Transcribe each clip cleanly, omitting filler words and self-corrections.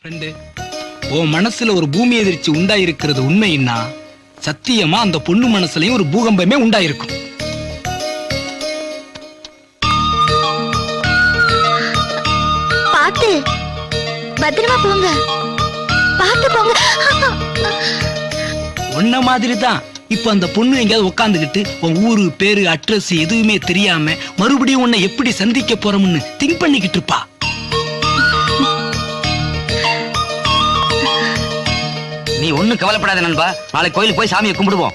Friend, உன் மனசுல ஒரு பூமி எதிர்ச்சி உண்டாயிருக்கிறது உண்மைன்னா சத்தியமா அந்த பொண்ணு மனசுலயும் ஒரு பூகம்பமே உண்டாயிருக்கும். பாத்து பத்திரமா போங்க, பாத்து போங்க. உன்ன மாதிரி தான் இப்ப அந்த பொண்ணு எங்கேயாவது உட்காந்துக்கிட்டு உன் ஊரு பேரு அட்ரஸ் எதுவுமே தெரியாம மறுபடியும் உன்னை எப்படி சந்திக்க போறோம்னு திங்க் பண்ணிக்கிட்டு இருப்பா. நீ ஒண்ணும் கவலைப்படாத நண்பா, நாளை கோயிலுக்கு போய் சாமியை கும்பிடுவோம்.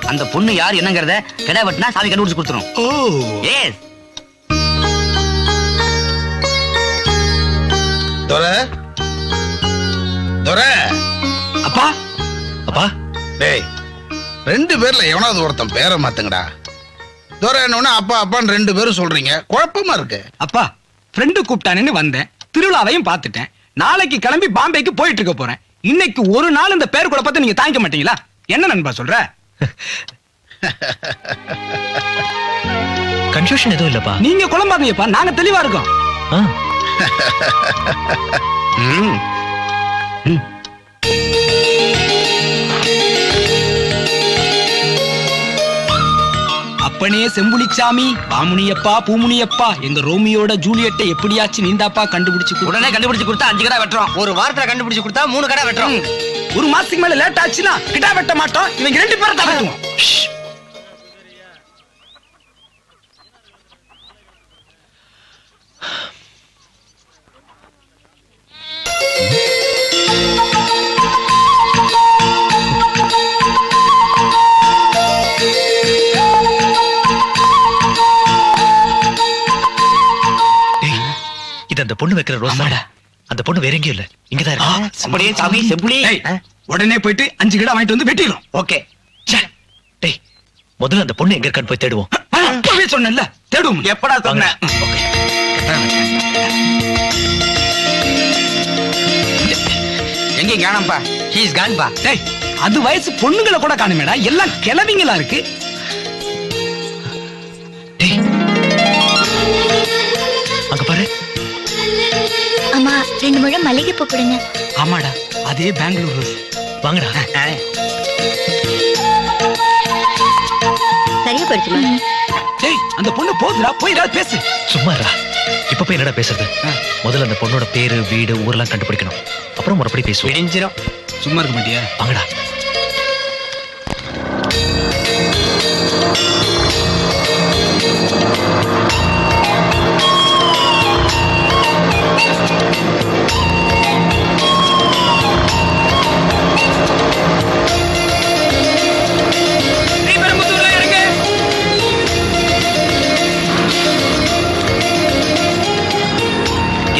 அந்த பொண்ணு யார் என்னங்கறத கிடா வெட்டினா சாமி கண்டுபிடிச்சு கொடுத்துரும். ஓ எஸ். துரை, துரை. அப்பா, அப்பா, டேய், ரெண்டு பேர்ல எவனாவது ஒருத்தன் பேரை மாத்துங்கடா. துரை என்ன அப்பா அப்பான்னு ரெண்டு பேரும் சொல்றீங்க, குழப்பமா இருக்கு. அப்பா ஃப்ரெண்டு கூப்பிட்டானேன்னு வந்தேன், திருவிழாவையும் பார்த்துட்டேன். நாளைக்கு கிளம்பி பாம்பேக்கு போயிட்டு இருக்க போறேன். இன்னைக்கு ஒரு நாள் இந்த பேர் குழப்பத்தை நீங்க தாங்கிக்க மாட்டீங்களா? என்ன நண்பா சொல்ற? கன்ஃபியூஷன் எதுவும் இல்லப்பா. நீங்க குழம்பாதீங்கப்பா, நாங்க தெளிவா இருக்கோம். ம். அப்பனே செம்புலிச்சாமி, வாமுனியப்பா பூமுனியப்பா, எங்க ரோமியோட ஜூலியட்டை எப்படியாச்சும் நீந்தாப்பா கண்டுபிடிச்சு கொடு. உடனே கண்டுபிடிச்சு கொடுத்தா 5 கடை வெட்டுறோம். ஒரு வாரத்துல கண்டுபிடிச்சு கொடுத்தா 3 கடை வெட்டுறோம். ஒரு மாசத்துக்கு மேல லேட் ஆச்சுன்னா கிட்டா வெட்ட மாட்டோம். இவங்க 2 பேரை தான் வெட்டுவோம். இது அந்த பொண்ணு வைக்கிற ரோஸ் தானே? அந்த பொண்ணு வேற எங்கேயும் இல்ல, இங்கதான் இருக்கு. அப்படியே சாமி செம்புலி. உடனே போயிட்டு 5 கிடா வாங்கிட்டு வந்து வெட்டிடும். ஓகே. டேய், முதல்ல அந்த பொண்ணு எங்க இருக்கான்னு போய் தேடுவோம். அப்பவே சொன்னேன்ல, தேடுவோம். எப்படா சொன்ன? எங்க காணோம்பா? ஹி இஸ் கான் பா. டேய், அது வயசு பொண்ணுங்களை கூட காணுமேடா, எல்லாம் கிளவிங்களா இருக்கு. டேய், அங்க பாரு. அம்மா 2 முழம் மல்லிகை பூ கொடுங்க. ஆமாடா, அதே பெங்களூர் ரோஸ். வாங்கடா. சரியா போயிடுச்சுமா? டேய், அந்த பொண்ணு போதுடா, போய் ஏதாவது பேசு. சும்மாடா, இப்ப போய் என்னடா பேசுறது? முதல்ல அந்த பொண்ணோட பேரு வீடு ஊரெல்லாம் கண்டுபிடிக்கணும், அப்புறம் மறுபடியும் பேசுவோம். விடிஞ்சிரும். சும்மா இருக்க மாட்டியா? வாங்கடா.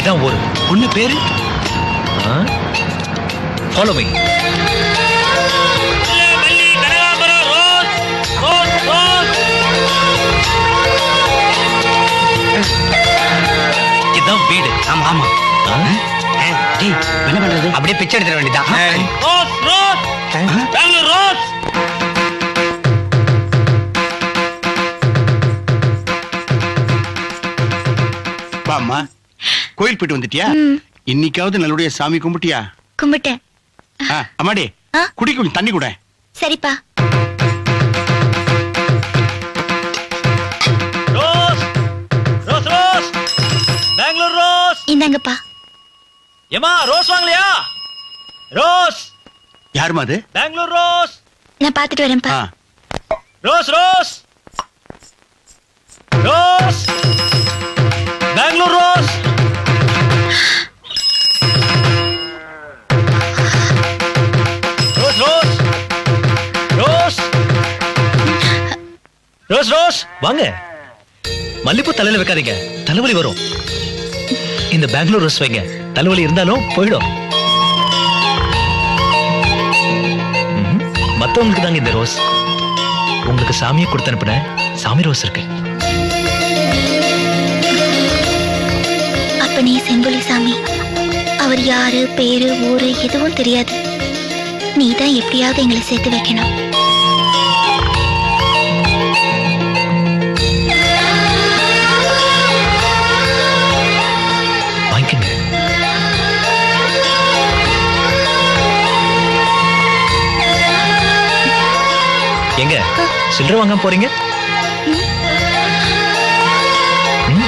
இதான் ஊரு. பொண்ணு பேரு ஃபாலோ மீ. இதான் வீடு. ஆமா ஆமா. டேய், என்ன பண்றது? அப்படியே பிச்சை எடுத்துற வேண்டியதான். Rose rose Bangalore rose. பாம்மா, கோயில் போயிட்டு வந்துட்டியா? இன்னைக்காவது நல்லபடியா சாமி கும்பிட்டியா? கும்பிட்டேன். அம்மாடி, குடி கொஞ்சம் தண்ணி கூட. சரிப்பா. Rose rose rose Bangalore rose. இந்தாங்கப்பா. ஏமா ரோஸ் வாங்கலையா? ரோஸ். யாருமா அது? பெங்களூர் ரோஸ். நான் பாத்துட்டு வரேன்ப்பா. Rose rose rose Bangalore rose. Rose rose rose rose rose. வாங்க. மல்லிப்பூ தலையில வைக்காதீங்க, தலைவலி வரும். இந்த பெங்களூர் ரோஸ் வைங்க, தலைவலி இருந்தாலும் போயிடும். மத்தவங்களுக்கு தாங்க இந்த ரோஸ். உங்களுக்கு சாமியை கொடுத்து அனுப்புன சாமி ரோஸ் இருக்கு. அப்ப நீ செம்புலி சாமி. அவர் யாரு, பேரு, ஊரு எதுவும் தெரியாது. நீதான் எப்படியாவது எங்களை சேர்த்து வைக்கணும். எங்க சில்லறை வாங்க போறீங்க? ம்? ம்.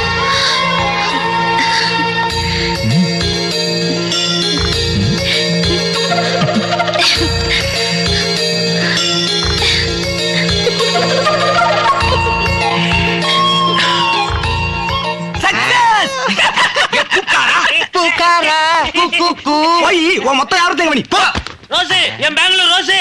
போய் உன் மொத்தம் யாரும் தேங்க பண்ணி போ. ரோசி என் பெங்களூர் ரோசி.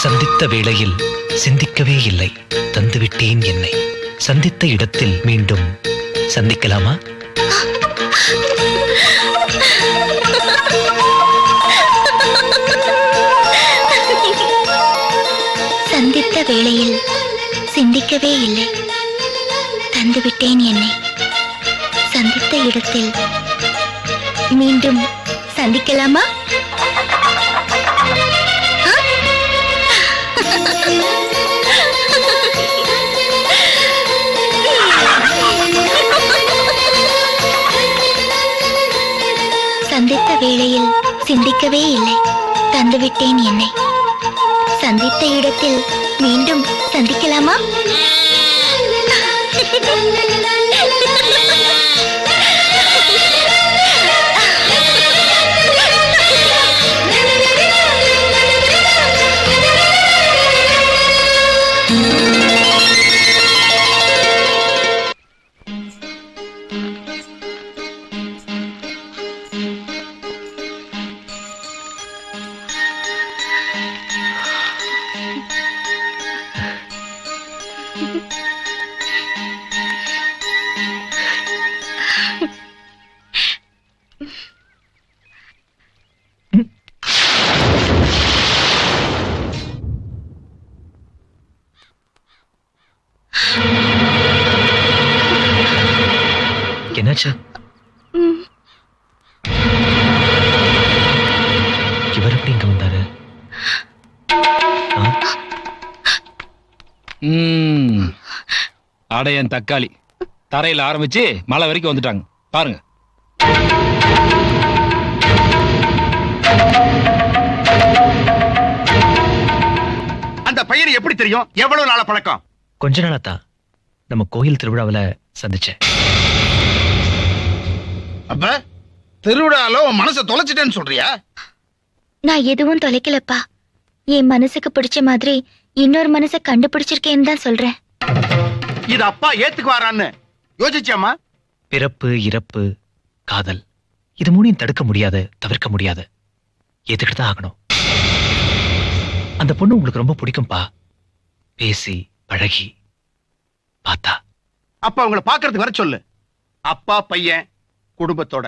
சந்தித்த வேளையில் சிந்திக்கவே இல்லை, தந்துவிட்டேன் என்னை. சந்தித்த இடத்தில் மீண்டும் சந்திக்கலாமா? சந்தித்த வேளையில் சிந்திக்கவே இல்லை, தந்துவிட்டேன் என்னை. சந்தித்த இடத்தில் மீண்டும் சந்திக்கலாமா? சந்தித்த வேளையில் சிந்திக்கவே இல்லை, தந்துவிட்டேன் என்னை. சந்தித்த இடத்தில் மீண்டும் சந்திக்கலாமா? என்னாச்சு? இவர் எப்படி இங்க வந்தாரு? அடையன் தக்காளி தரையில ஆரம்பிச்சு மலை வரைக்கும் வந்துட்டாங்க பாருங்க. அந்த பையனை எப்படி தெரியும்? எவ்வளவு நாள பழக்கம்? கொஞ்ச நாளா தான் நம்ம கோயில் திருவிழாவுல சந்திச்சேன். அப்ப திருவிழால உன் மனசை தொலைச்சிட்டேன்னு சொல்றியா? நான் எதுவும் தொலைக்கலப்பா. என் மனசுக்கு பிடிச்ச மாதிரி இன்னொரு மனசை கண்டுபிடிச்சிருக்கேன்னு தான் சொல்றேன். இது அப்பா ஏத்துக்குவாரான்னு யோசிச்சாமா? பிறப்பு, இறப்பு, காதல், இது மூணையும் தடுக்க முடியாது, தவிர்க்க முடியாது. ஏத்துக்கிட்டு தான் ஆகணும். அந்த பொண்ணு உங்களுக்கு ரொம்ப பிடிக்கும்பா. பேசி பழகி பார்த்தா. அப்பா உங்களை பாக்குறதுக்கு வர சொல்லு. அப்பா பையன் குடும்பத்தோட